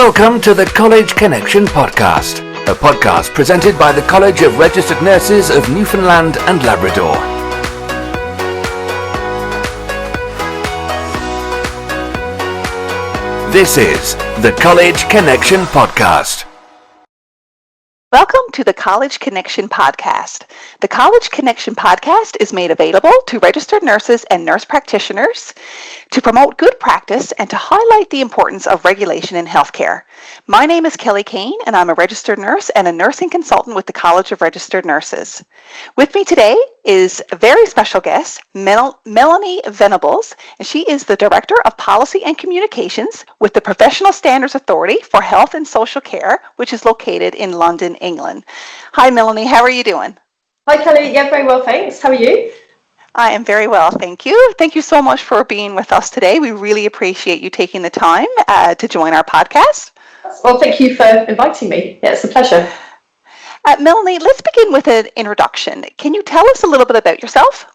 Welcome to the College Connection podcast, a podcast presented by the College of Registered Nurses of Newfoundland and Labrador. This is the College Connection podcast. Welcome to the College Connection podcast. The College Connection podcast is made available to registered nurses and nurse practitioners to promote good practice and to highlight the importance of regulation in healthcare. My name is Kelly Kane, and I'm a registered nurse and a nursing consultant with the College of Registered Nurses. With me today is a very special guest, Melanie Venables, and she is the Director of Policy and Communications with the Professional Standards Authority for Health and Social Care, which is located in London, England. Hi, Melanie. How are you doing? Hi, Kelly. Yeah, very well, thanks. How are you? I am very well, thank you. Thank you so much for being with us today. We really appreciate you taking the time to join our podcast. Well, thank you for inviting me. Yeah, it's a pleasure. Melanie, let's begin with an introduction. Can you tell us a little bit about yourself?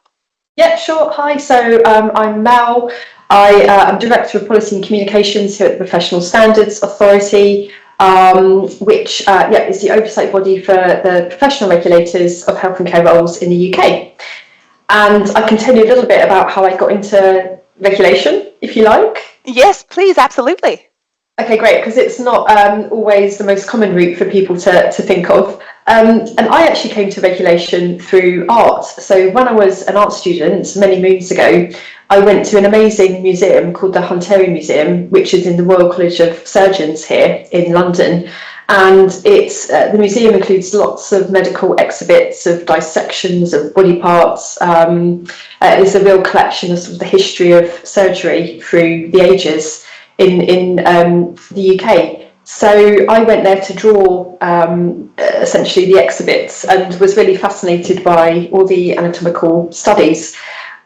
Yeah, sure. Hi, so I'm Mel. I'm Director of Policy and Communications here at the Professional Standards Authority, which is the oversight body for the professional regulators of health and care roles in the UK. And I can tell you a little bit about how I got into regulation, if you like. Yes, please, absolutely. Okay, great, because it's not always the most common route for people to think of. And I actually came to regulation through art. So when I was an art student many moons ago, I went to an amazing museum called the Hunterian Museum, which is in the Royal College of Surgeons here in London. And the museum includes lots of medical exhibits of dissections of body parts. It's a real collection of sort of the history of surgery through the ages in the UK. So I went there to draw essentially the exhibits and was really fascinated by all the anatomical studies.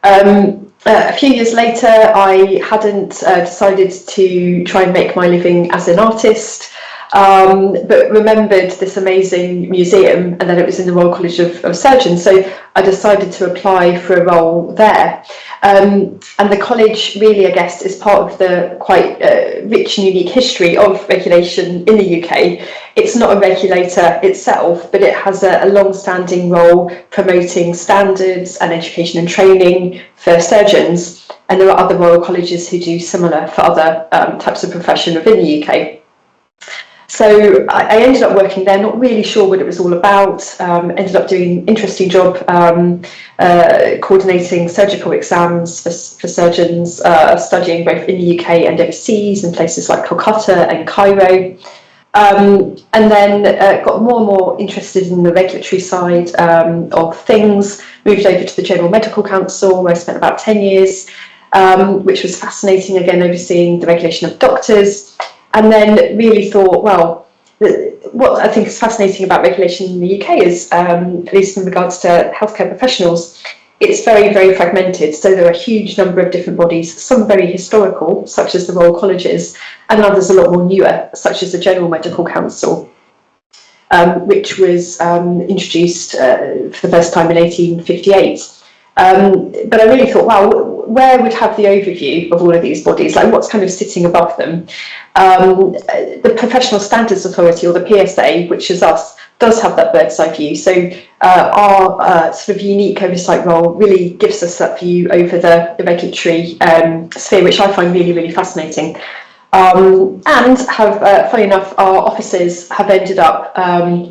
A few years later, I hadn't decided to try and make my living as an artist, but remembered this amazing museum and that it was in the Royal College of Surgeons. So I decided to apply for a role there. And the college really, I guess, is part of the quite rich and unique history of regulation in the UK. It's not a regulator itself, but it has a long-standing role promoting standards and education and training for surgeons. And there are other royal colleges who do similar for other types of profession within the UK. So I ended up working there, not really sure what it was all about, ended up doing an interesting job coordinating surgical exams for surgeons, studying both in the UK and overseas in places like Calcutta and Cairo. And then got more and more interested in the regulatory side of things, moved over to the General Medical Council, where I spent about 10 years, which was fascinating, again, overseeing the regulation of doctors. And then really thought, well, what I think is fascinating about regulation in the UK is, at least in regards to healthcare professionals, it's very, very fragmented. So there are a huge number of different bodies, some very historical, such as the Royal Colleges, and others a lot more newer, such as the General Medical Council, which was introduced for the first time in 1858. But I really thought, wow, where would have the overview of all of these bodies? Like, what's kind of sitting above them? The Professional Standards Authority, or the PSA, which is us, does have that bird's eye view. So our sort of unique oversight role really gives us that view over the regulatory sphere, which I find really, really fascinating. And have, funny enough, our offices have ended up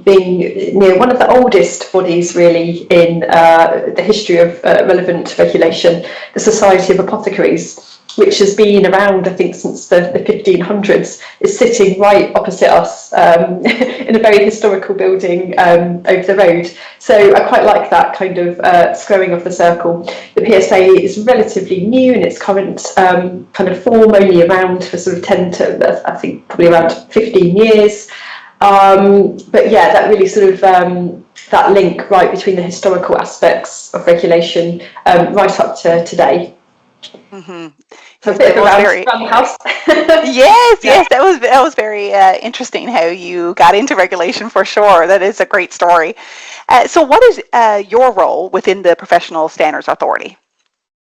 being near one of the oldest bodies really in the history of relevant regulation, the Society of Apothecaries, which has been around, I think, since the 1500s, is sitting right opposite us in a very historical building over the road. So I quite like that kind of squaring of the circle. The PSA is relatively new in its current kind of form, only around for sort of 10 to, I think, probably around 15 years. But yeah, that really sort of that link right between the historical aspects of regulation right up to today. Mm-hmm. So a bit of around the house. Yes, that was very interesting how you got into regulation for sure. That is a great story. So what is your role within the Professional Standards Authority?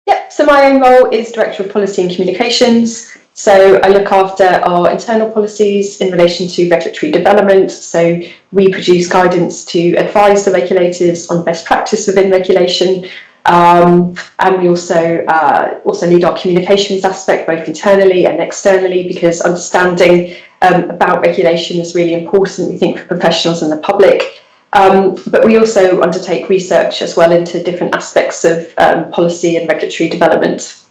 Yep, so my own role is Director of Policy and Communications. So I look after our internal policies in relation to regulatory development. So we produce guidance to advise the regulators on best practice within regulation. And we also lead our communications aspect, both internally and externally, because understanding about regulation is really important, we think, for professionals and the public. But we also undertake research as well into different aspects of policy and regulatory development.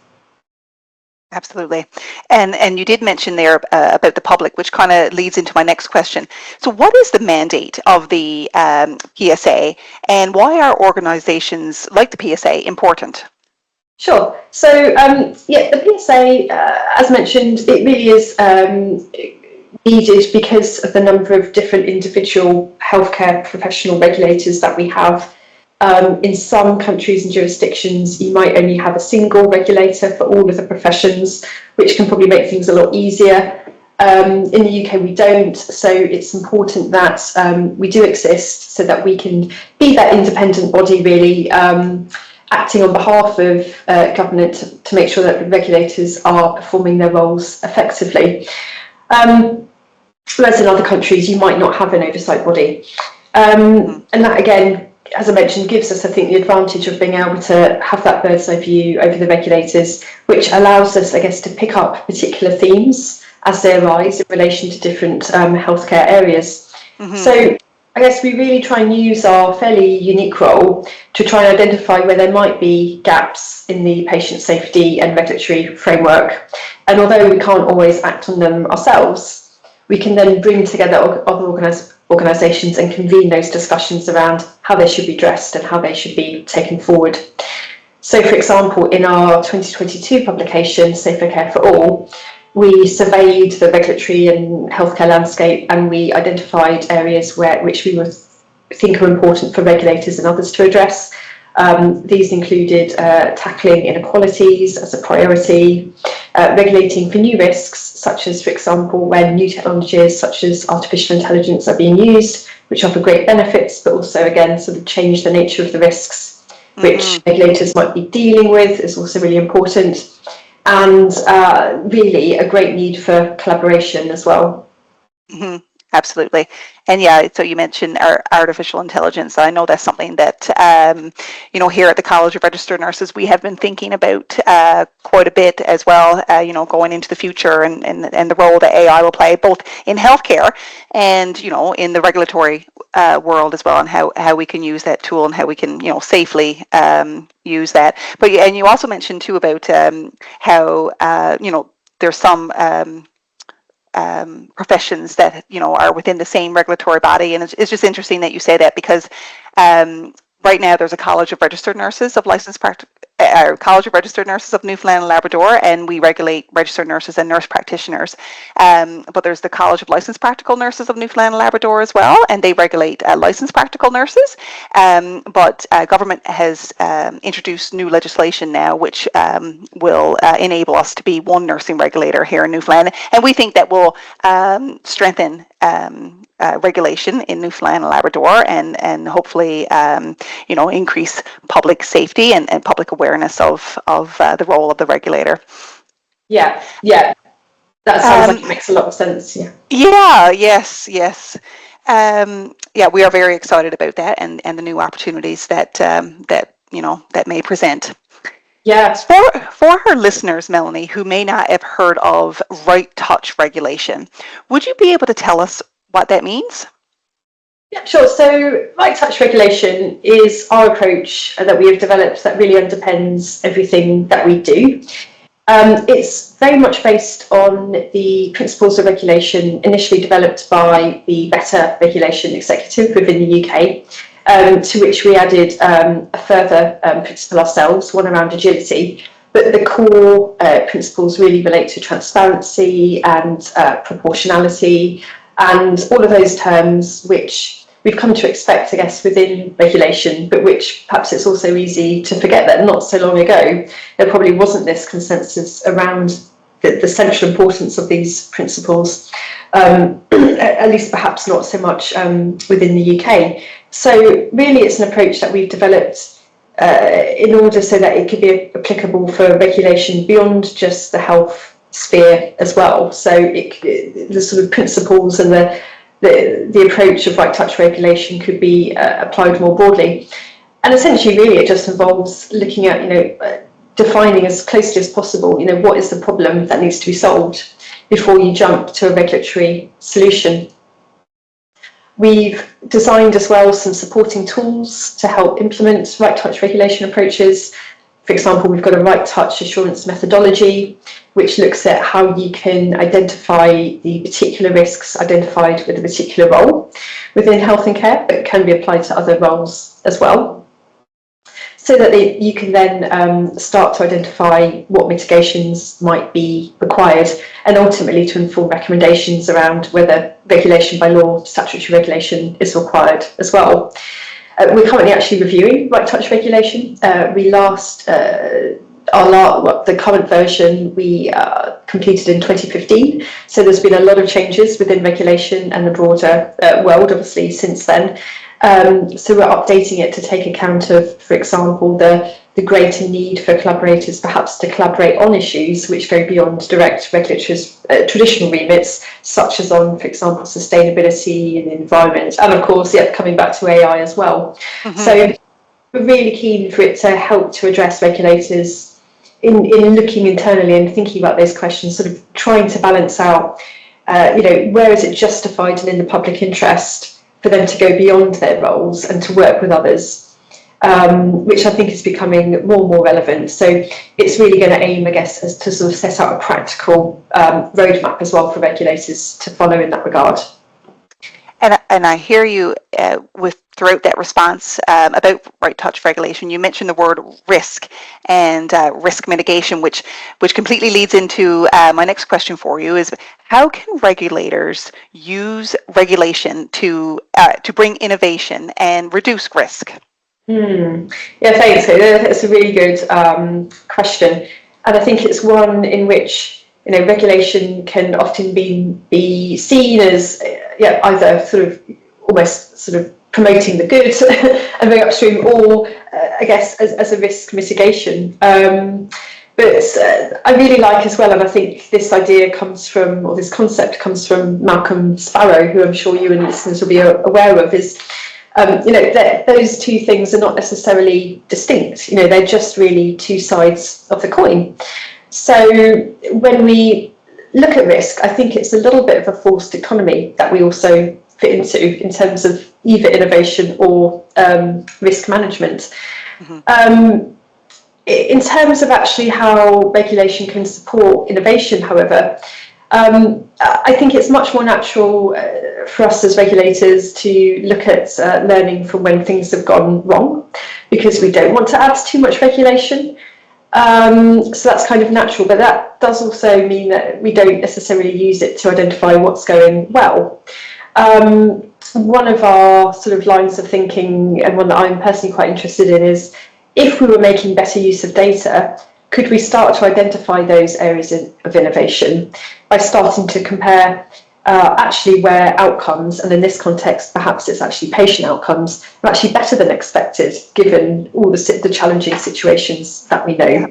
Absolutely. And you did mention there about the public, which kind of leads into my next question. So what is the mandate of the PSA, and why are organizations like the PSA important? Sure. So, the PSA, as mentioned, it really is needed because of the number of different individual healthcare professional regulators that we have. In some countries and jurisdictions, you might only have a single regulator for all of the professions, which can probably make things a lot easier. In the UK, we don't, so it's important that we do exist so that we can be that independent body, really, acting on behalf of government to make sure that the regulators are performing their roles effectively. Whereas in other countries, you might not have an oversight body. And that, again, as I mentioned, gives us, I think, the advantage of being able to have that bird's eye view over the regulators, which allows us, I guess, to pick up particular themes as they arise in relation to different healthcare areas. So I guess we really try and use our fairly unique role to try and identify where there might be gaps in the patient safety and regulatory framework. And although we can't always act on them ourselves, we can then bring together other organisations and convene those discussions around how they should be addressed and how they should be taken forward. So, for example, in our 2022 publication, Safer Care for All, we surveyed the regulatory and healthcare landscape, and we identified areas which we would think are important for regulators and others to address. These included tackling inequalities as a priority, regulating for new risks, such as, for example, when new technologies such as artificial intelligence are being used, which offer great benefits, but also, again, sort of change the nature of the risks which regulators might be dealing with is also really important. And really a great need for collaboration as well. Absolutely. And yeah, so you mentioned artificial intelligence. I know that's something that, here at the College of Registered Nurses, we have been thinking about quite a bit as well, going into the future and the role that AI will play both in healthcare and, in the regulatory world as well, and how we can use that tool and how we can, safely use that. But and you also mentioned too about how, there's some professions that are within the same regulatory body, and it's just interesting that you say that, because right now there's a College of Registered Nurses of College of Registered Nurses of Newfoundland and Labrador, and we regulate registered nurses and nurse practitioners. But there's the College of Licensed Practical Nurses of Newfoundland and Labrador as well, and they regulate licensed practical nurses. But government has introduced new legislation now, which will enable us to be one nursing regulator here in Newfoundland, and we think that will strengthen regulation in Newfoundland and Labrador, and hopefully increase public safety and public awareness of the role of the regulator. Yeah, that sounds like it makes a lot of sense. Yes. We are very excited about that and the new opportunities that may present. Yeah. For our listeners, Melanie, who may not have heard of right touch regulation, would you be able to tell us what that means? Yeah, sure. So right touch regulation is our approach that we have developed that really underpins everything that we do. It's very much based on the principles of regulation initially developed by the Better Regulation Executive within the UK, to which we added a further principle ourselves, one around agility. But the core principles really relate to transparency and proportionality, and all of those terms which we've come to expect, I guess, within regulation, but which perhaps it's also easy to forget that not so long ago there probably wasn't this consensus around the central importance of these principles, at least perhaps not so much within the UK. So really it's an approach that we've developed in order so that it could be applicable for regulation beyond just the health sphere as well. So the sort of principles and the approach of right touch regulation could be applied more broadly. And essentially, really, it just involves looking at, defining as closely as possible, what is the problem that needs to be solved before you jump to a regulatory solution. We've designed as well some supporting tools to help implement right touch regulation approaches. For example, we've got a right touch assurance methodology, which looks at how you can identify the particular risks identified with a particular role within health and care, but can be applied to other roles as well, so that you can then start to identify what mitigations might be required, and ultimately to inform recommendations around whether regulation by law, statutory regulation is required as well. We're currently actually reviewing right touch regulation. The current version we completed in 2015, so there's been a lot of changes within regulation and the broader world, obviously, since then. So we're updating it to take account of, for example, the greater need for collaborators perhaps to collaborate on issues which go beyond direct regulatory's traditional remits, such as on, for example, sustainability and the environment, and of course, coming back to AI as well. Mm-hmm. So we're really keen for it to help to address regulators in looking internally and thinking about those questions, sort of trying to balance out, where is it justified and in the public interest for them to go beyond their roles and to work with others, which I think is becoming more and more relevant. So it's really going to aim, I guess, as to sort of set out a practical roadmap as well for regulators to follow in that regard. And I hear you throughout that response about right touch regulation. You mentioned the word risk and risk mitigation, which completely leads into my next question for you is, how can regulators use regulation to bring innovation and reduce risk? Yeah, thanks. That's a really good question, and I think it's one in which regulation can often be seen as either sort of almost sort of promoting the good and very upstream, or I guess as a risk mitigation. But I really like as well, and I think this idea comes from, or this concept comes from Malcolm Sparrow, who I'm sure you and listeners will be aware of, is those two things are not necessarily distinct. They're just really two sides of the coin. So when we look at risk, I think it's a little bit of a forced economy that we also fit into in terms of either innovation or risk management. Mm-hmm. In terms of actually how regulation can support innovation, however, I think it's much more natural for us as regulators to look at learning from when things have gone wrong, because we don't want to add too much regulation. So that's kind of natural, but that does also mean that we don't necessarily use it to identify what's going well. One of our sort of lines of thinking, and one that I'm personally quite interested in, is if we were making better use of data, could we start to identify those areas of innovation by starting to compare actually where outcomes, and in this context perhaps it's actually patient outcomes, are actually better than expected given all the challenging situations that we know.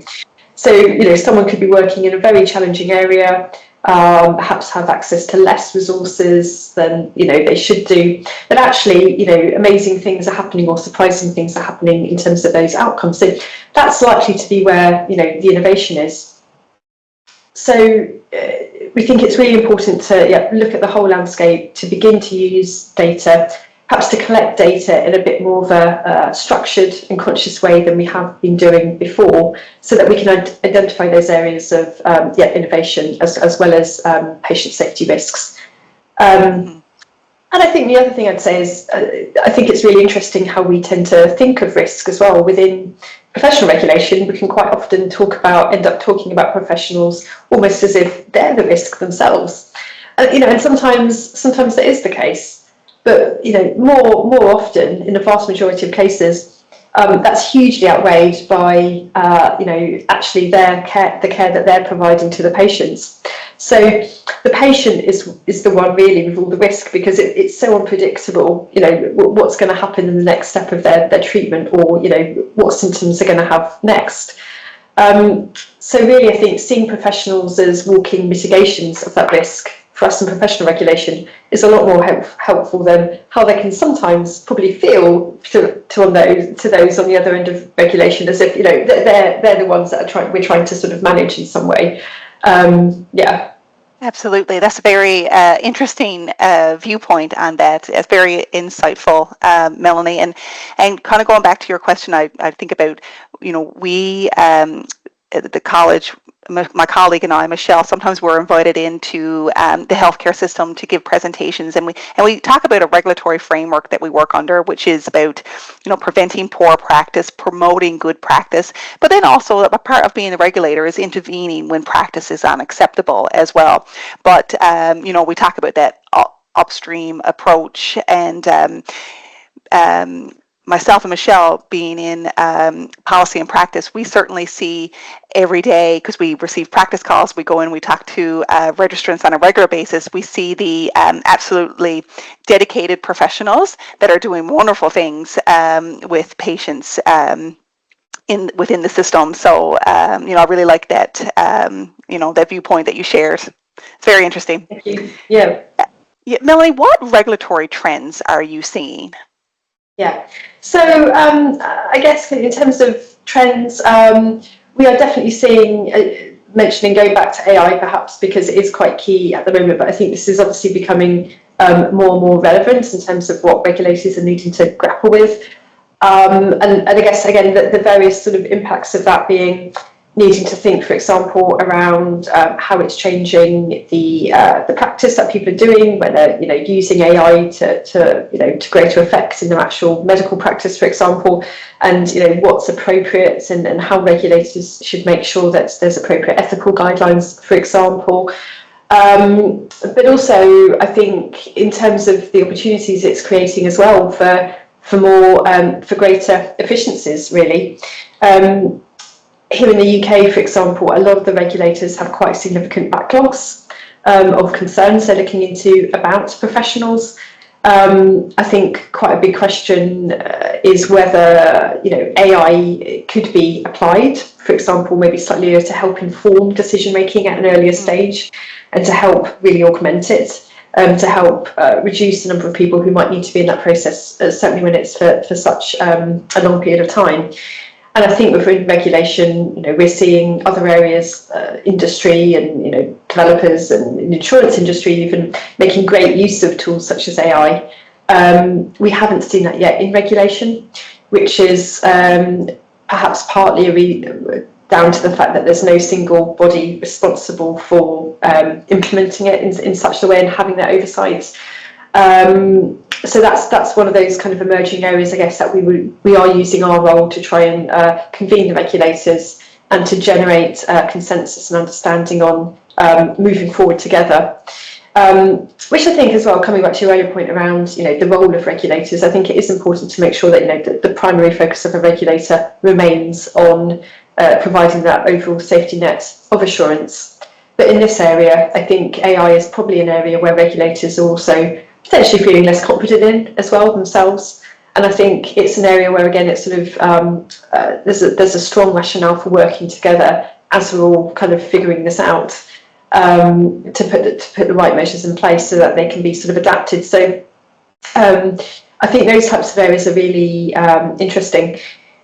So someone could be working in a very challenging area, perhaps have access to less resources than they should do, but actually amazing things are happening, or surprising things are happening in terms of those outcomes. So that's likely to be where the innovation is. So we think it's really important to look at the whole landscape, to begin to use data, perhaps to collect data in a bit more of a structured and conscious way than we have been doing before, so that we can identify those areas of innovation as well as patient safety risks. And I think the other thing I'd say is I think it's really interesting how we tend to think of risk as well. Within professional regulation, we can quite often end up talking about professionals almost as if they're the risk themselves. And sometimes that is the case. But more often, in the vast majority of cases, that's hugely outweighed by actually the care that they're providing to the patients. So the patient is the one really with all the risk, because it's so unpredictable. What's going to happen in the next step of their treatment, or what symptoms they're going to have next. So really, I think seeing professionals as walking mitigations of that risk for us in professional regulation is a lot more helpful than how they can sometimes probably feel to those on the other end of regulation, as if they're the ones that we're trying to sort of manage in some way. Yeah. Absolutely. That's a very interesting viewpoint on that. It's very insightful, Melanie. And kind of going back to your question, I think about, we, the college, my colleague and I, Michelle, sometimes we're invited into the healthcare system to give presentations, and we talk about a regulatory framework that we work under, which is about preventing poor practice, promoting good practice, but then also a part of being a regulator is intervening when practice is unacceptable as well. But we talk about that upstream approach, and myself and Michelle being in policy and practice, we certainly see every day, because we receive practice calls, we go in, we talk to registrants on a regular basis, we see the absolutely dedicated professionals that are doing wonderful things with patients within the system. So, I really like that, that viewpoint that you shared. It's very interesting. Thank you. Yeah. Melanie, what regulatory trends are you seeing? Yeah, so I guess in terms of trends, we are definitely seeing, mentioning going back to AI perhaps because it is quite key at the moment, but I think this is obviously becoming more and more relevant in terms of what regulators are needing to grapple with. And I guess, again, the various sort of impacts of that being needing to think, for example, around how it's changing the practice that people are doing, whether using AI to greater effect in their actual medical practice, for example, and what's appropriate and how regulators should make sure that there's appropriate ethical guidelines, for example. But also, I think in terms of the opportunities it's creating as well for more for greater efficiencies, really. Here in the UK, for example, a lot of the regulators have quite significant backlogs of concerns they're looking into about professionals. I think quite a big question is whether AI could be applied, for example, maybe slightly earlier to help inform decision making at an earlier stage, and to help really augment it, to help reduce the number of people who might need to be in that process, certainly when it's for such a long period of time. And I think within regulation, we're seeing other areas, industry and developers and insurance industry even making great use of tools such as AI. We haven't seen that yet in regulation, which is perhaps partly down to the fact that there's no single body responsible for implementing it in such a way and having that oversight. So that's one of those kind of emerging areas, I guess, that we are using our role to try and convene the regulators and to generate consensus and understanding on moving forward together. Which I think as well, coming back to your earlier point around the role of regulators, I think it is important to make sure that the primary focus of a regulator remains on providing that overall safety net of assurance. But in this area, I think AI is probably an area where regulators are also potentially feeling less confident in as well themselves. And I think it's an area where, again, it's sort of there's a strong rationale for working together as we're all kind of figuring this out, to put the right measures in place so that they can be sort of adapted. So I think those types of areas are really interesting.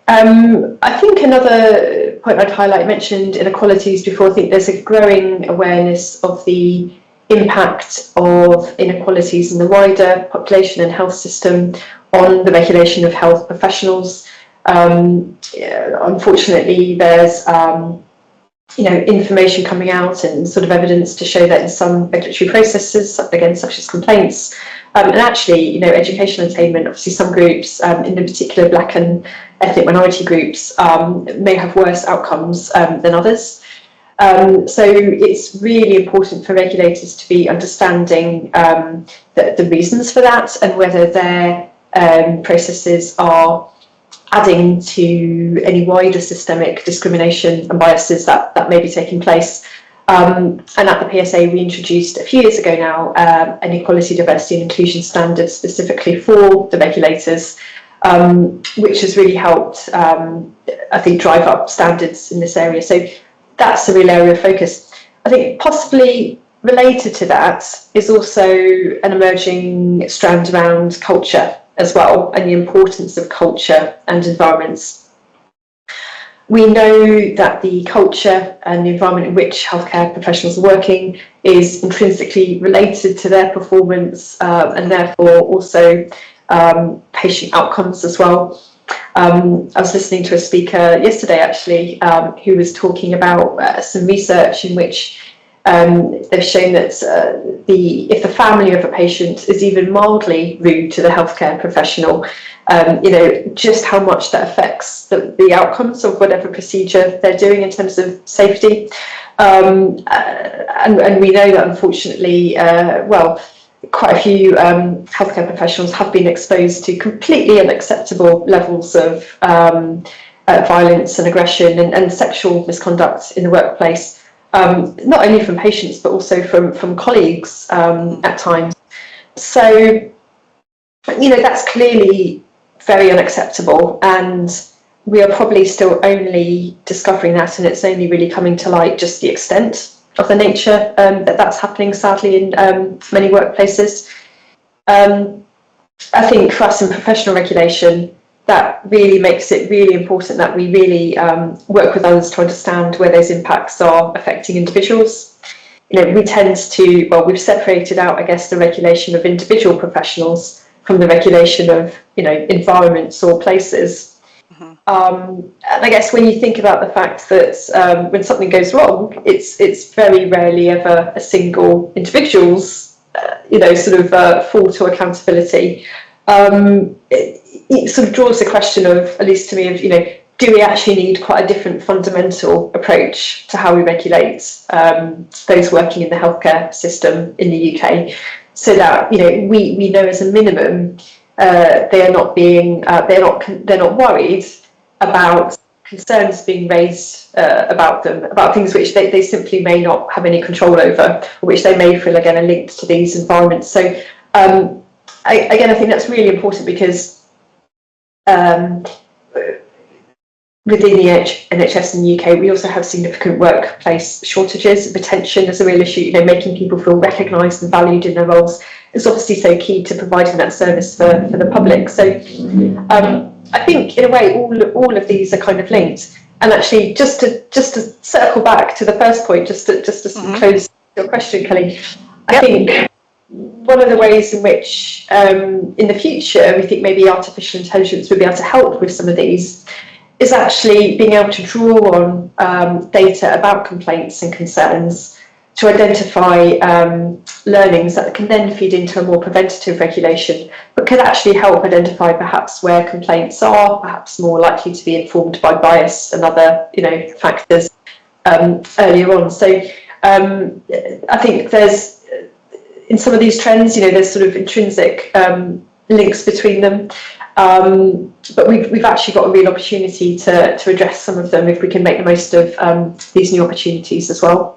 I think another point I'd highlight, mentioned inequalities before. I think there's a growing awareness of the impact of inequalities in the wider population and health system on the regulation of health professionals. Unfortunately, there's information coming out and sort of evidence to show that in some regulatory processes, again, such as complaints, and actually, educational attainment, obviously some groups, in particular Black and ethnic minority groups, may have worse outcomes than others. So it's really important for regulators to be understanding the reasons for that and whether their processes are adding to any wider systemic discrimination and biases that may be taking place. And at the PSA, we introduced a few years ago now an equality, diversity and inclusion standard specifically for the regulators, which has really helped, I think, drive up standards in this area. So that's a real area of focus. I think possibly related to that is also an emerging strand around culture as well, and the importance of culture and environments. We know that the culture and the environment in which healthcare professionals are working is intrinsically related to their performance, and therefore also patient outcomes as well. I was listening to a speaker yesterday actually who was talking about some research in which they've shown that if the family of a patient is even mildly rude to the healthcare professional, just how much that affects the outcomes of whatever procedure they're doing in terms of safety. And we know that unfortunately, quite a few healthcare professionals have been exposed to completely unacceptable levels of violence and aggression and sexual misconduct in the workplace. Not only from patients, but also from colleagues at times. So, that's clearly very unacceptable, and we are probably still only discovering that, and it's only really coming to light just the extent of the nature that's happening, sadly, in many workplaces. I think for us in professional regulation, that really makes it really important that we really work with others to understand where those impacts are affecting individuals. We tend to, we've separated out, I guess, the regulation of individual professionals from the regulation of, environments or places. Mm-hmm. And I guess when you think about the fact that when something goes wrong, it's very rarely ever a single individual's, fall to accountability. It sort of draws the question of, at least to me, of, do we actually need quite a different fundamental approach to how we regulate those working in the healthcare system in the UK, so that we know as a minimum they're not worried about concerns being raised about them, about things which they simply may not have any control over, or which they may feel again are linked to these environments. So I think that's really important, because within the NHS in the UK, we also have significant workplace shortages. Retention is a real issue. Making people feel recognised and valued in their roles is obviously so key to providing that service for the public. So I think in a way all of these are kind of linked. And actually, just to circle back to the first point, just to mm-hmm. close your question, Kelly, I think one of the ways in which in the future we think maybe artificial intelligence would be able to help with some of these is actually being able to draw on data about complaints and concerns to identify learnings that can then feed into a more preventative regulation, but could actually help identify perhaps where complaints are perhaps more likely to be informed by bias and other factors earlier on. So I think there's, in some of these trends, there's sort of intrinsic links between them. But we've actually got a real opportunity to address some of them if we can make the most of these new opportunities as well.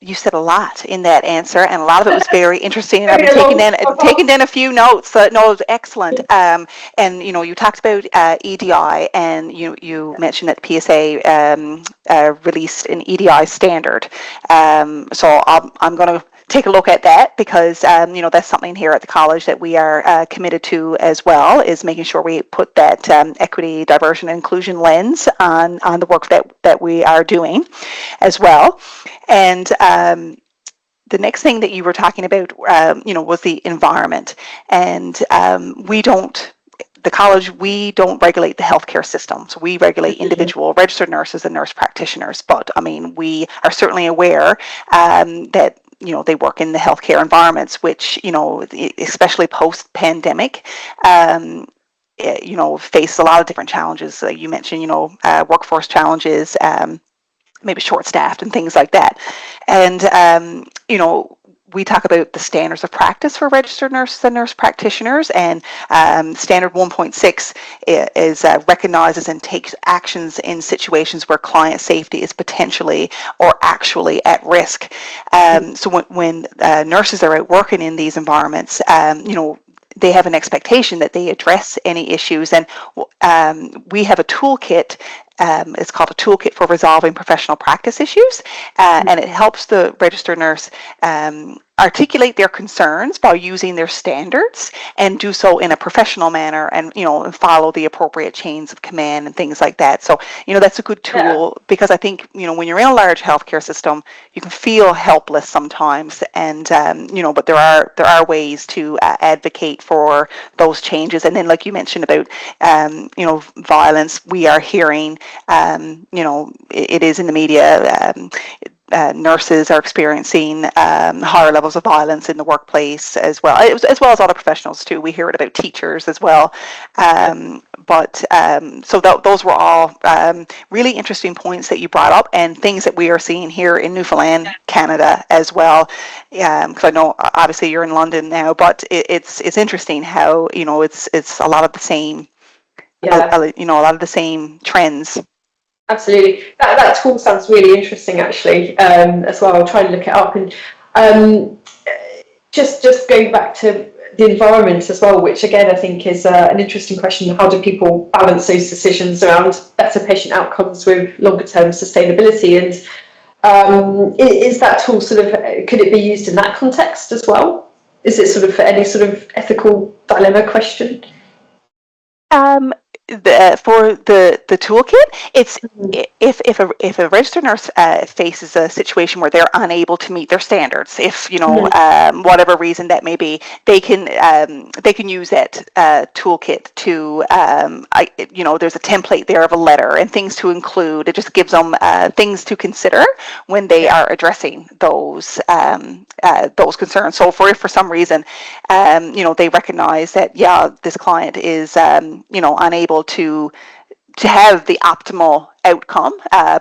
You said a lot in that answer, and a lot of it was very interesting. And I've been taking down a few notes. No, it was excellent. And you talked about EDI, and you mentioned that PSA released an EDI standard. So I'm going to take a look at that, because that's something here at the college that we are committed to as well, is making sure we put that equity, diversity, and inclusion lens on the work that we are doing as well. And the next thing that you were talking about, was the environment. And the college, we don't regulate the healthcare system. So we regulate individual registered nurses and nurse practitioners. But we are certainly aware that they work in the healthcare environments, which, especially post-pandemic, face a lot of different challenges. You mentioned, workforce challenges, maybe short-staffed and things like that. And, we talk about the standards of practice for registered nurses and nurse practitioners, and standard 1.6 is recognizes and takes actions in situations where client safety is potentially or actually at risk. So when nurses are out working in these environments, they have an expectation that they address any issues. And we have a toolkit. It's called a toolkit for resolving professional practice issues, and it helps the registered nurse articulate their concerns by using their standards and do so in a professional manner, and and follow the appropriate chains of command and things like that. So that's a good tool, because I think when you're in a large healthcare system, you can feel helpless sometimes, and but there are ways to advocate for those changes. And then, like you mentioned about violence, we are hearing it is in the media. Nurses are experiencing higher levels of violence in the workplace as well as other professionals too. We hear it about teachers as well. Those were all really interesting points that you brought up, and things that we are seeing here in Newfoundland, Canada as well. Because I know obviously you're in London now, but it's interesting how it's a lot of the same. A lot of the same trends. Absolutely. That tool sounds really interesting, actually, as well. I'll try and look it up. And just going back to the environment as well, which again I think is an interesting question. How do people balance those decisions around better patient outcomes with longer term sustainability? And is that tool could it be used in that context as well? Is it for any sort of ethical dilemma question? For the toolkit, it's if a registered nurse faces a situation where they're unable to meet their standards, if whatever reason that may be, they can use that toolkit to there's a template there of a letter and things to include. It just gives them things to consider when they are addressing those concerns. So if for some reason they recognize that this client is unable to have the optimal outcome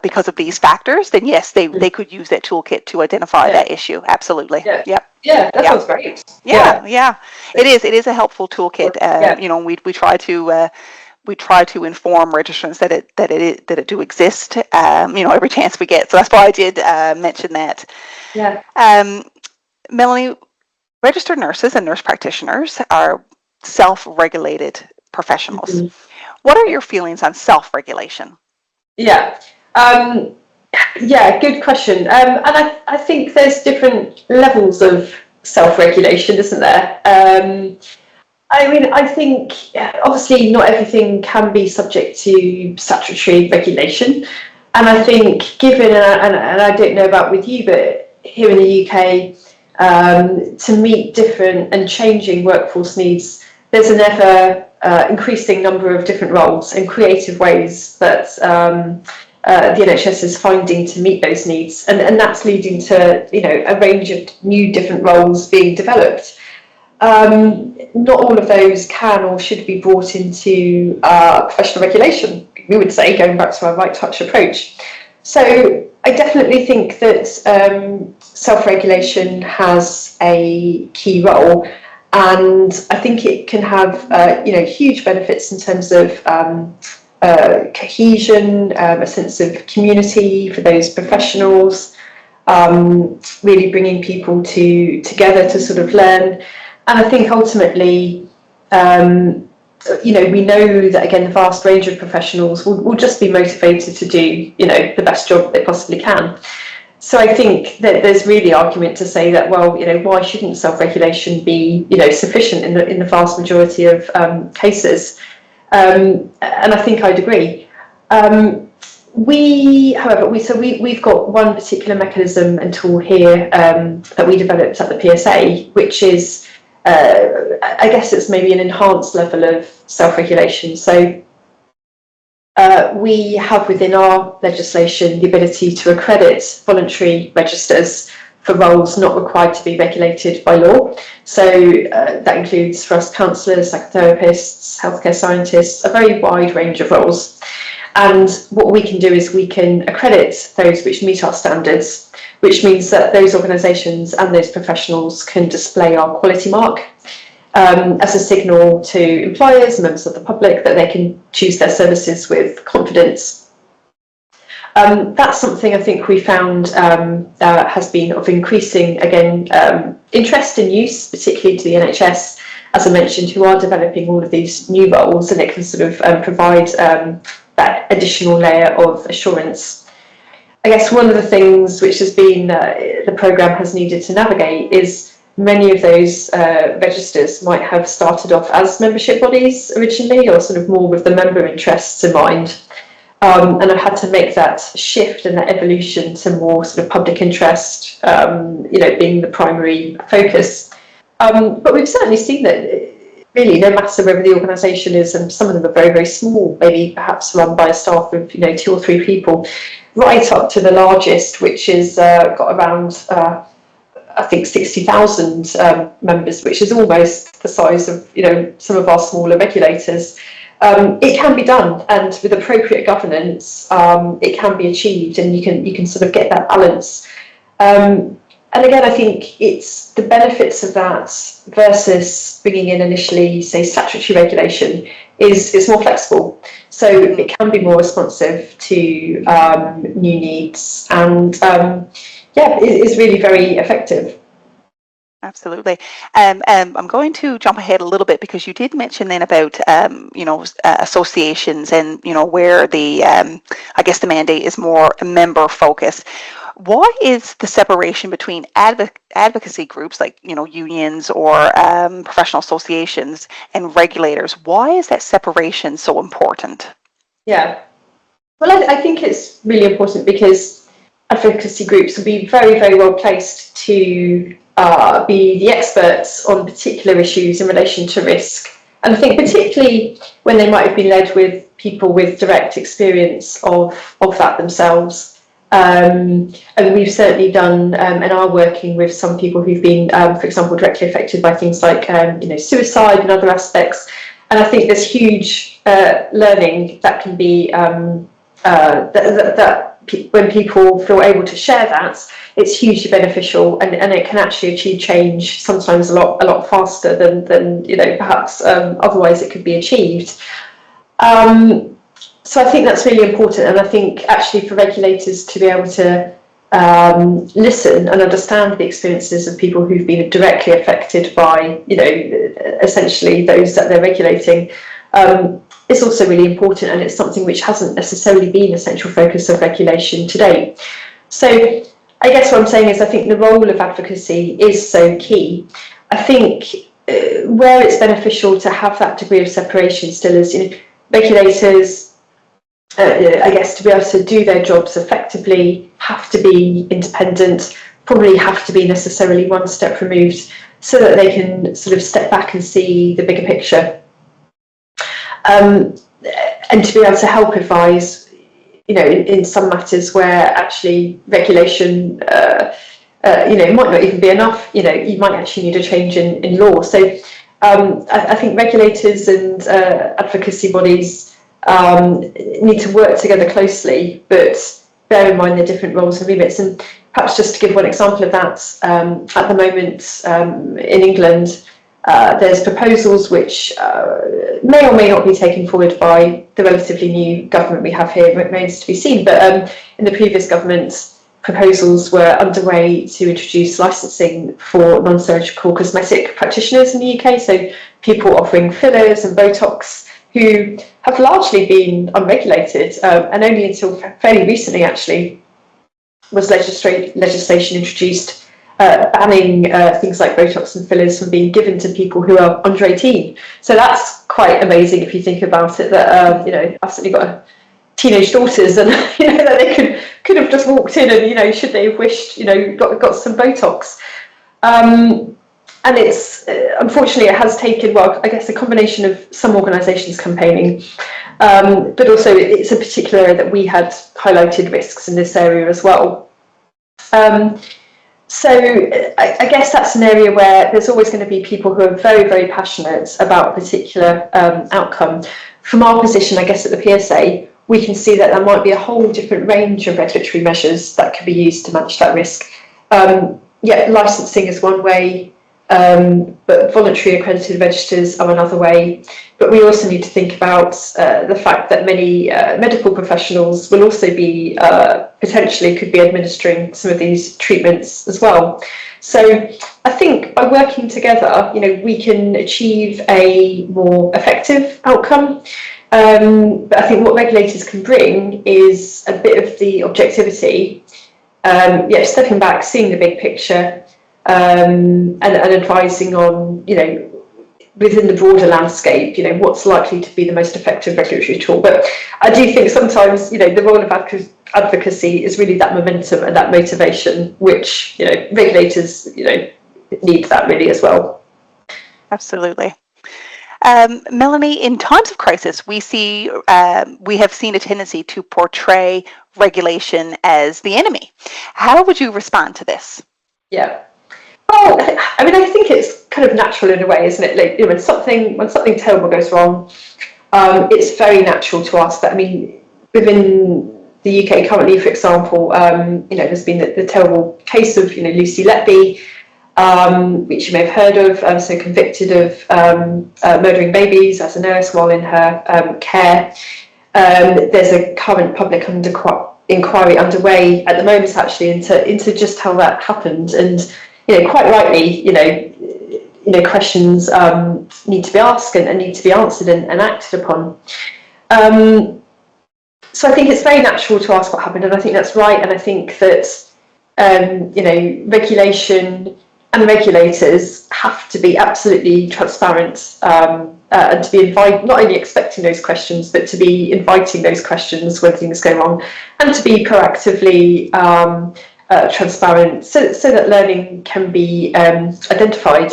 because of these factors, then yes, they could use that toolkit to identify that issue. Absolutely. Yep. Yeah, that sounds great. Yeah. It is a helpful toolkit. We try to inform registrants that it do exist. Every chance we get. So that's why I did mention that. Yeah. Melanie, registered nurses and nurse practitioners are self-regulated professionals. Mm-hmm. What are your feelings on self-regulation? Yeah, good question. And I think there's different levels of self-regulation, isn't there? I think obviously not everything can be subject to statutory regulation. And I think given, and I don't know about with you, but here in the UK, to meet different and changing workforce needs, there's an ever increasing number of different roles and creative ways that the NHS is finding to meet those needs, and that's leading to a range of new different roles being developed. Not all of those can or should be brought into professional regulation, we would say, going back to our right touch approach. So I definitely think that self-regulation has a key role. And I think it can have, huge benefits in terms of cohesion, a sense of community for those professionals, really bringing people together to sort of learn. And I think ultimately, we know that, again, the vast range of professionals will just be motivated to do, the best job they possibly can. So I think that there's really argument to say that, well, why shouldn't self-regulation be, sufficient in the vast majority of cases? And I think I'd agree. We've got one particular mechanism and tool here that we developed at the PSA, which is, I guess it's maybe an enhanced level of self-regulation. So we have within our legislation the ability to accredit voluntary registers for roles not required to be regulated by law. So that includes for us counsellors, psychotherapists, healthcare scientists, a very wide range of roles. And what we can do is we can accredit those which meet our standards, which means that those organisations and those professionals can display our quality mark as a signal to employers and members of the public that they can choose their services with confidence. That's something I think we found has been of increasing, again, interest and use, particularly to the NHS, as I mentioned, who are developing all of these new roles, and it can sort of provide that additional layer of assurance. I guess one of the things which has been the programme has needed to navigate is many of those registers might have started off as membership bodies originally, or sort of more with the member interests in mind. And I've had to make that shift and that evolution to more sort of public interest, being the primary focus. But we've certainly seen that really, no matter whether the organisation is, and some of them are very, very small, maybe perhaps run by a staff of 2 or 3 people, right up to the largest, which is got around I think 60,000 members, which is almost the size of some of our smaller regulators. It can be done, and with appropriate governance, it can be achieved, and you can sort of get that balance. And again, I think it's the benefits of that versus bringing in initially, say, statutory regulation is more flexible. So it can be more responsive to new needs, and it is really very effective. Absolutely. I'm going to jump ahead a little bit, because you did mention then about associations and where the I guess the mandate is more member focused. Why is the separation between advocacy groups like unions or professional associations and regulators? Why is that separation so important? Yeah, well, I think it's really important because advocacy groups will be very, very well placed to be the experts on particular issues in relation to risk. And I think particularly when they might have been led with people with direct experience of that themselves. And we've certainly done and are working with some people who've been, for example, directly affected by things like suicide and other aspects. And I think there's huge learning that can be that when people feel able to share that, it's hugely beneficial, and it can actually achieve change sometimes a lot faster than perhaps otherwise it could be achieved. So I think that's really important, and I think actually for regulators to be able to listen and understand the experiences of people who've been directly affected by essentially those that they're regulating is also really important, and it's something which hasn't necessarily been a central focus of regulation to date. So I guess what I'm saying is I think the role of advocacy is so key. I think where it's beneficial to have that degree of separation still is regulators, I guess, to be able to do their jobs effectively, have to be independent, probably have to be necessarily one step removed, so that they can sort of step back and see the bigger picture. And to be able to help advise, in some matters where actually regulation, might not even be enough. You might actually need a change in law. So I think regulators and advocacy bodies need to work together closely, but bear in mind the different roles and remits. And perhaps just to give one example of that, at the moment in England, there's proposals which may or may not be taken forward by the relatively new government we have here. It remains to be seen, but in the previous government, proposals were underway to introduce licensing for non-surgical cosmetic practitioners in the UK, so people offering fillers and Botox, who have largely been unregulated, and only until fairly recently actually was legislation introduced banning things like Botox and fillers from being given to people who are under 18. So that's quite amazing if you think about it, that I've certainly got teenage daughters, and that they could have just walked in and should they have wished got some Botox. And it's unfortunately it has taken, well, I guess a combination of some organisations campaigning, but also it's a particular area that we had highlighted risks in this area as well. So I guess that's an area where there's always going to be people who are very, very passionate about a particular outcome. From our position, I guess, at the PSA, we can see that there might be a whole different range of regulatory measures that could be used to manage that risk. Licensing is one way. but voluntary accredited registers are another way. But we also need to think about the fact that many medical professionals will also be potentially could be administering some of these treatments as well. So I think by working together, we can achieve a more effective outcome. But I think what regulators can bring is a bit of the objectivity, stepping back, seeing the big picture, and advising on, within the broader landscape, what's likely to be the most effective regulatory tool. But I do think sometimes, the role of advocacy is really that momentum and that motivation, which, regulators, need that really as well. Absolutely. Melanie, in times of crisis, we have seen a tendency to portray regulation as the enemy. How would you respond to this? Yeah. Well, I mean, I think it's kind of natural in a way, isn't it? Like, when something terrible goes wrong, it's very natural to ask that. I mean, within the UK currently, for example, there's been the terrible case of, Lucy Letby, which you may have heard of, so convicted of murdering babies as a nurse while in her care. There's a current public inquiry underway at the moment, actually, into just how that happened, and quite rightly, questions need to be asked and need to be answered and acted upon. So I think it's very natural to ask what happened, and I think that's right, and I think that regulation and regulators have to be absolutely transparent, and to be not only expecting those questions, but to be inviting those questions when things go wrong, and to be proactively transparent, so that learning can be identified.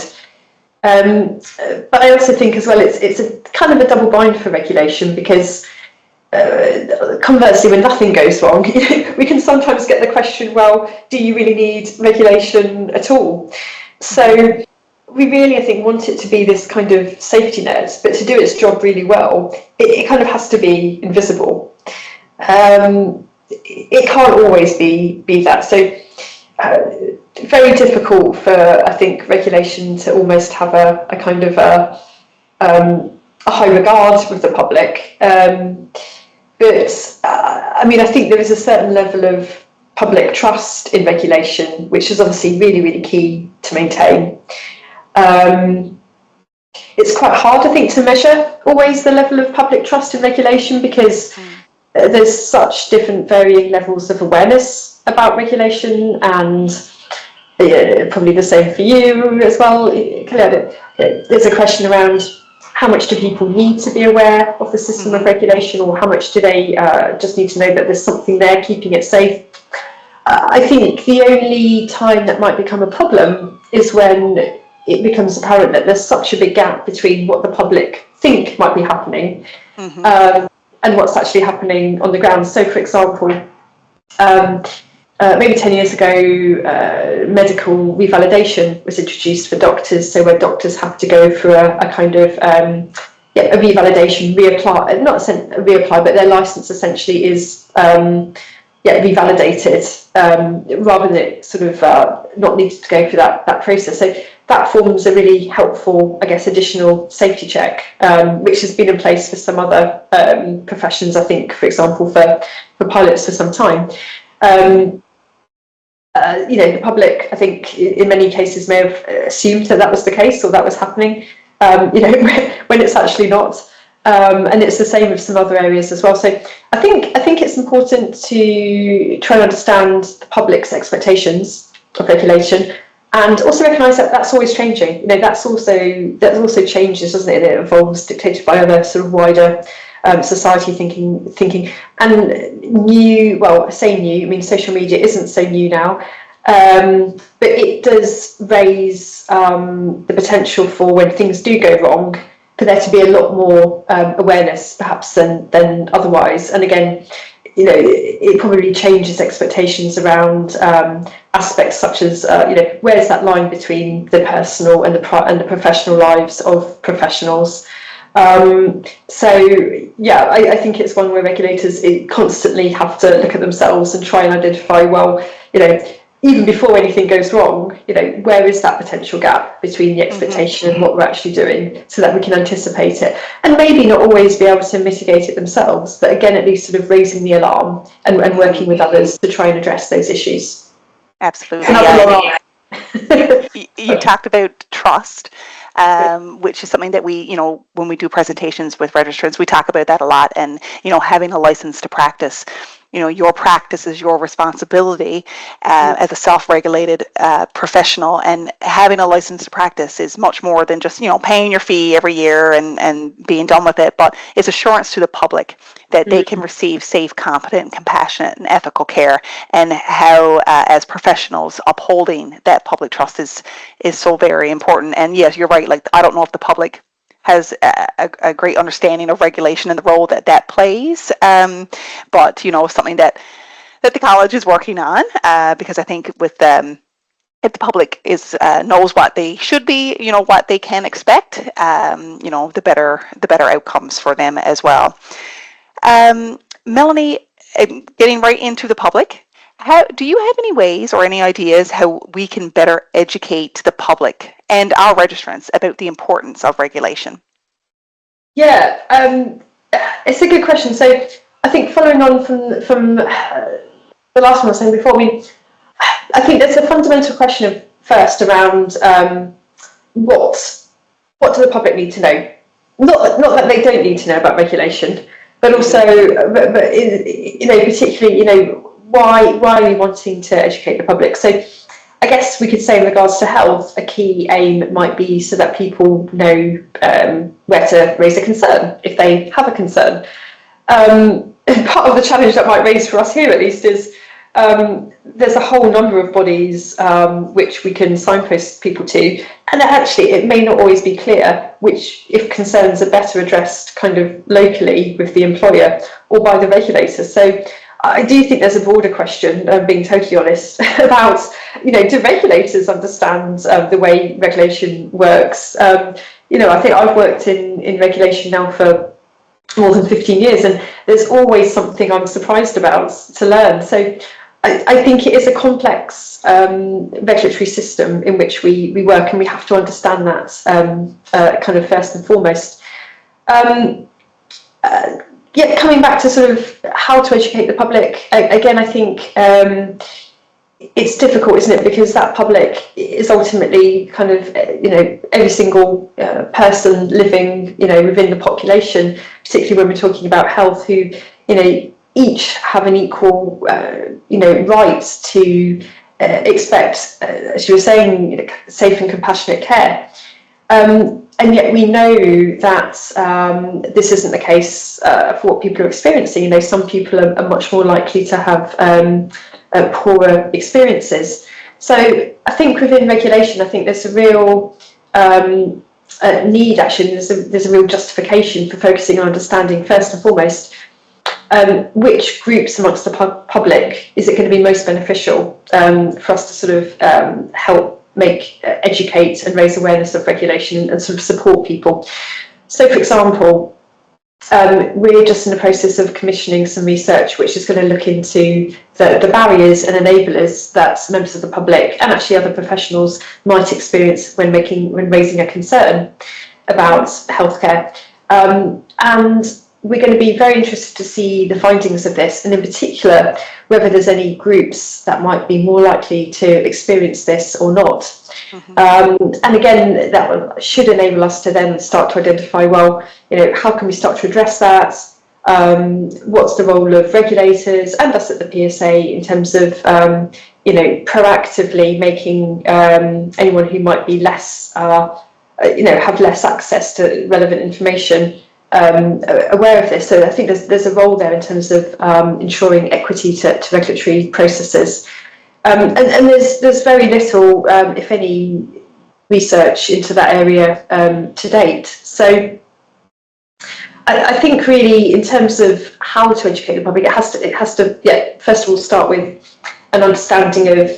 But I also think as well, it's a kind of a double bind for regulation, because conversely, when nothing goes wrong, we can sometimes get the question, well, do you really need regulation at all? So we really, I think, want it to be this kind of safety net, but to do its job really well, it kind of has to be invisible. It can't always be that. So very difficult for, I think, regulation to almost have a kind of a high regard with the public. But I mean, I think there is a certain level of public trust in regulation, which is obviously really, really key to maintain. It's quite hard, I think, to measure always the level of public trust in regulation, because there's such different varying levels of awareness about regulation, and probably the same for you as well. There's a question around how much do people need to be aware of the system of regulation, or how much do they just need to know that there's something there keeping it safe. I think the only time that might become a problem is when it becomes apparent that there's such a big gap between what the public think might be happening and what's actually happening on the ground. So, for example, maybe 10 years ago, medical revalidation was introduced for doctors, so where doctors have to go through a kind of a revalidation, reapply, but their license essentially is revalidated, rather than it sort of not needing to go through that process. So that forms a really helpful, I guess, additional safety check, which has been in place for some other professions, I think, for example, for pilots for some time. The public, I think, in many cases may have assumed that was the case, or that was happening, when it's actually not. And it's the same with some other areas as well. So I think it's important to try and understand the public's expectations of regulation, and also recognise that that's always changing. That also changes, doesn't it? It evolves, dictated by other sort of wider society thinking, and new. Well, I say new. I mean, social media isn't so new now, but it does raise the potential for, when things do go wrong, for there to be a lot more awareness, perhaps, than otherwise. And again, it probably changes expectations around aspects such as, where's that line between the personal and the professional lives of professionals. I think it's one where regulators constantly have to look at themselves and try and identify, well, even before anything goes wrong, where is that potential gap between the expectation and what we're actually doing, so that we can anticipate it, and maybe not always be able to mitigate it themselves, but again, at least sort of raising the alarm and working with others to try and address those issues. Absolutely. You talked about trust, which is something that we, when we do presentations with registrants, we talk about that a lot. And, having a license to practice, your practice is your responsibility as a self-regulated professional, and having a license to practice is much more than just, paying your fee every year and being done with it, but it's assurance to the public that they can receive safe, competent, compassionate, and ethical care, and how, as professionals, upholding that public trust is so very important. And yes, you're right. Like, I don't know if the public has a great understanding of regulation and the role that plays, but something that the college is working on, because I think with if the public knows what they should be, what they can expect, the better outcomes for them as well. Melanie, getting right into the public, do you have any ways or any ideas how we can better educate the public and our registrants about the importance of regulation? Yeah, it's a good question. So I think following on from the last one I was saying before, I think there's a fundamental question first around what do the public need to know? Not that they don't need to know about regulation, but also, particularly, why are we wanting to educate the public? So I guess we could say in regards to health, a key aim might be so that people know where to raise a concern if they have a concern. Part of the challenge that might raise for us here, at least, is there's a whole number of bodies which we can signpost people to, and actually it may not always be clear which, if concerns are better addressed kind of locally with the employer or by the regulator. So I do think there's a broader question, being totally honest, about, do regulators understand the way regulation works? I think I've worked in regulation now for more than 15 years, and there's always something I'm surprised about to learn. So I think it is a complex regulatory system in which we work, and we have to understand that kind of first and foremost. Coming back to sort of how to educate the public, again, I think it's difficult, isn't it? Because that public is ultimately kind of, every single person living, within the population, particularly when we're talking about health, who, each have an equal, right to expect, as you were saying, safe and compassionate care. And yet we know that this isn't the case for what people are experiencing. Some people are much more likely to have poorer experiences. So I think within regulation, I think there's a real need, actually, there's a real justification for focusing on understanding, first and foremost, which groups amongst the public is it going to be most beneficial for us to sort of help educate and raise awareness of regulation and sort of support people. So, for example, we're just in the process of commissioning some research which is going to look into the barriers and enablers that members of the public and actually other professionals might experience when raising a concern about healthcare. And we're going to be very interested to see the findings of this, and in particular whether there's any groups that might be more likely to experience this or not. And again, that should enable us to then start to identify, well, how can we start to address that? What's the role of regulators and us at the PSA in terms of proactively making anyone who might be less have less access to relevant information aware of this. So I think there's a role there in terms of ensuring equity to regulatory processes. And there's very little, if any, research into that area to date. So I think really in terms of how to educate the public, it has to first of all start with an understanding of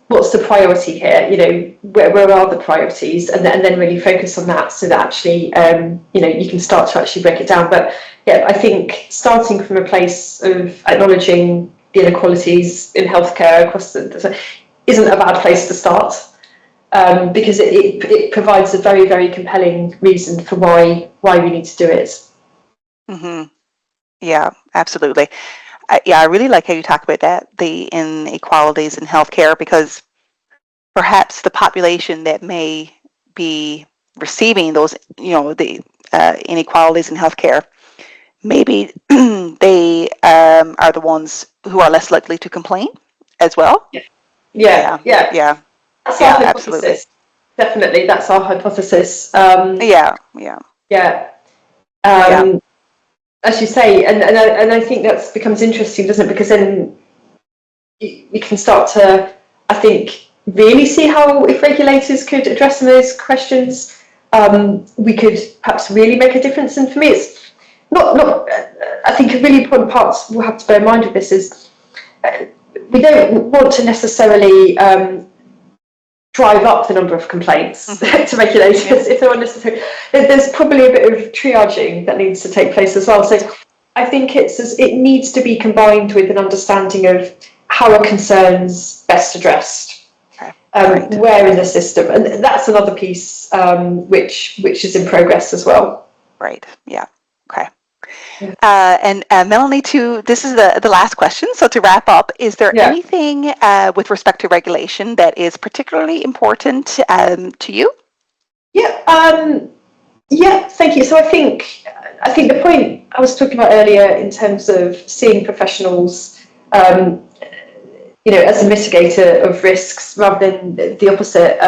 what's the priority here, where are the priorities, and then really focus on that, so that actually you can start to actually break it down. But I think starting from a place of acknowledging the inequalities in healthcare across the isn't a bad place to start, because it provides a very, very compelling reason for why we need to do it. Mm-hmm. Yeah, absolutely. I really like how you talk about that, the inequalities in healthcare, because perhaps the population that may be receiving those, the inequalities in healthcare, maybe they are the ones who are less likely to complain as well. Yeah. That's our hypothesis. Absolutely. Definitely, that's our hypothesis. Yeah. As you say, and I think that becomes interesting, doesn't it? Because then we can start to, I think, really see how, if regulators could address some of those questions, we could perhaps really make a difference. And for me, it's not. I think a really important part we'll have to bear in mind with this is we don't want to necessarily drive up the number of complaints to regulators if they're unnecessary. There's probably a bit of triaging that needs to take place as well. So I think it needs to be combined with an understanding of how are concerns best addressed, where in the system, and that's another piece which is in progress as well. Right. Yeah. Okay. And Melanie, this is the last question. So to wrap up, is there anything with respect to regulation that is particularly important to you? Thank you. So I think the point I was talking about earlier in terms of seeing professionals, as a mitigator of risks rather than the opposite,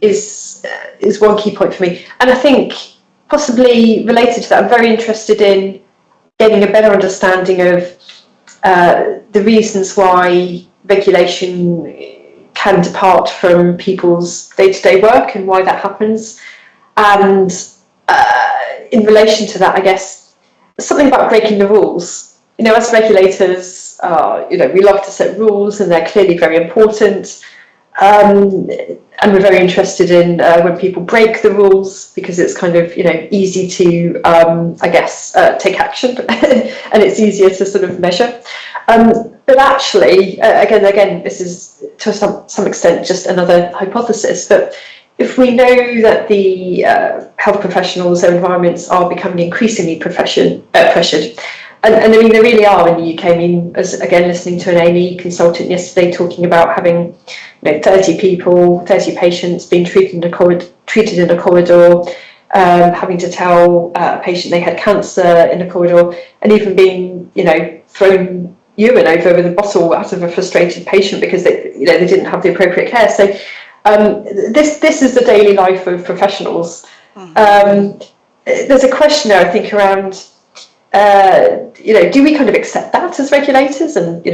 is one key point for me. And I think possibly related to that, I'm very interested in getting a better understanding of the reasons why regulation can depart from people's day-to-day work and why that happens. And in relation to that, I guess, something about breaking the rules. As regulators, we love to set rules and they're clearly very important. And we're very interested in when people break the rules, because it's kind of, easy to, take action and it's easier to sort of measure. But actually, again, this is to some extent just another hypothesis, but if we know that the health professionals, their environments are becoming increasingly pressured, and I mean, they really are in the UK. I mean, as again, listening to an A&E consultant yesterday talking about having 30 patients being treated in a corridor, having to tell a patient they had cancer in a corridor, and even being, thrown urine over with a bottle out of a frustrated patient because they didn't have the appropriate care. So this is the daily life of professionals. There's a question there, I think, around, do we kind of accept that as regulators? And,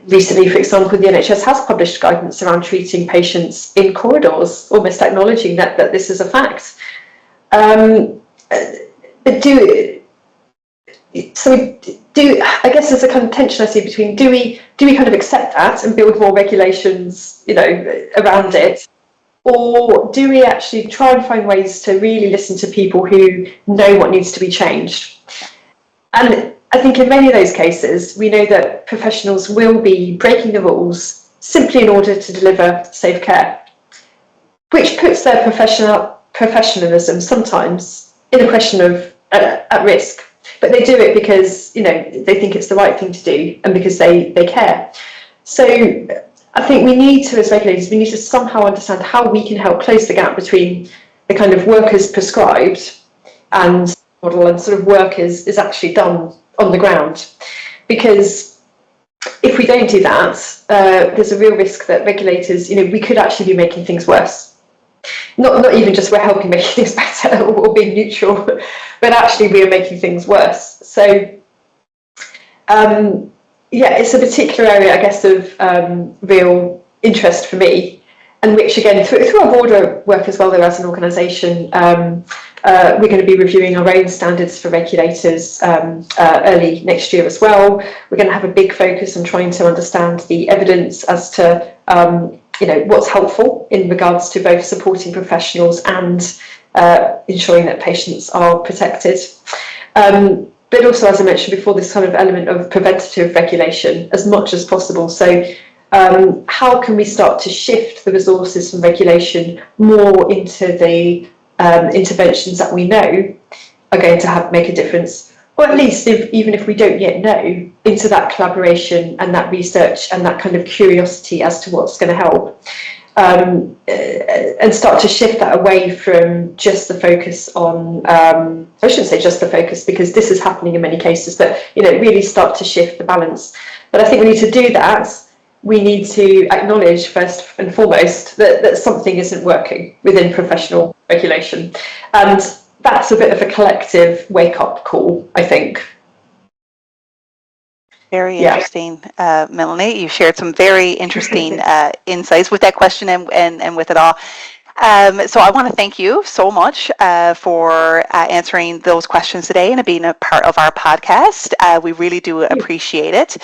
recently, for example, the NHS has published guidance around treating patients in corridors, almost acknowledging that this is a fact. But I guess there's a kind of tension I see between do we kind of accept that and build more regulations, around it, or do we actually try and find ways to really listen to people who know what needs to be changed? And I think in many of those cases, we know that professionals will be breaking the rules simply in order to deliver safe care, which puts their professionalism sometimes in a question of at risk. But they do it because they think it's the right thing to do and because they care. So I think we need to, as regulators, we need to somehow understand how we can help close the gap between the kind of work as prescribed and model and sort of work is actually done on the ground. Because if we don't do that, there's a real risk that regulators, we could actually be making things worse. Not even just we're helping make things better or being neutral, but actually we are making things worse. So it's a particular area, I guess, of real interest for me, and which again through our broader work as well, though, as an organisation, we're going to be reviewing our own standards for regulators early next year as well. We're going to have a big focus on trying to understand the evidence as to what's helpful in regards to both supporting professionals and ensuring that patients are protected. but also, as I mentioned before, this kind of element of preventative regulation as much as possible. So how can we start to shift the resources from regulation more into the interventions that we know are going to make a difference, or at least even if we don't yet know, into that collaboration and that research and that kind of curiosity as to what's going to help, and start to shift that away from just the focus on, I shouldn't say just the focus, because this is happening in many cases, but really start to shift the balance. But I think we need to do that. We need to acknowledge first and foremost that something isn't working within professional regulation. And that's a bit of a collective wake-up call, I think. Very interesting, Melanie. You shared some very interesting insights with that question and with it all. So I want to thank you so much for answering those questions today and being a part of our podcast. We really do appreciate it.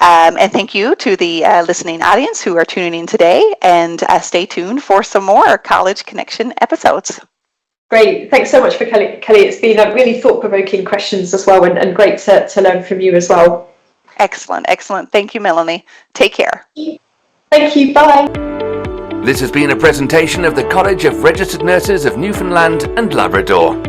And thank you to the listening audience who are tuning in today, and stay tuned for some more College Connection episodes. Great. Thanks so much for Kelly. It's been really thought-provoking questions as well, and great to learn from you as well. Excellent. Thank you, Melanie. Take care. Thank you. Bye. This has been a presentation of the College of Registered Nurses of Newfoundland and Labrador.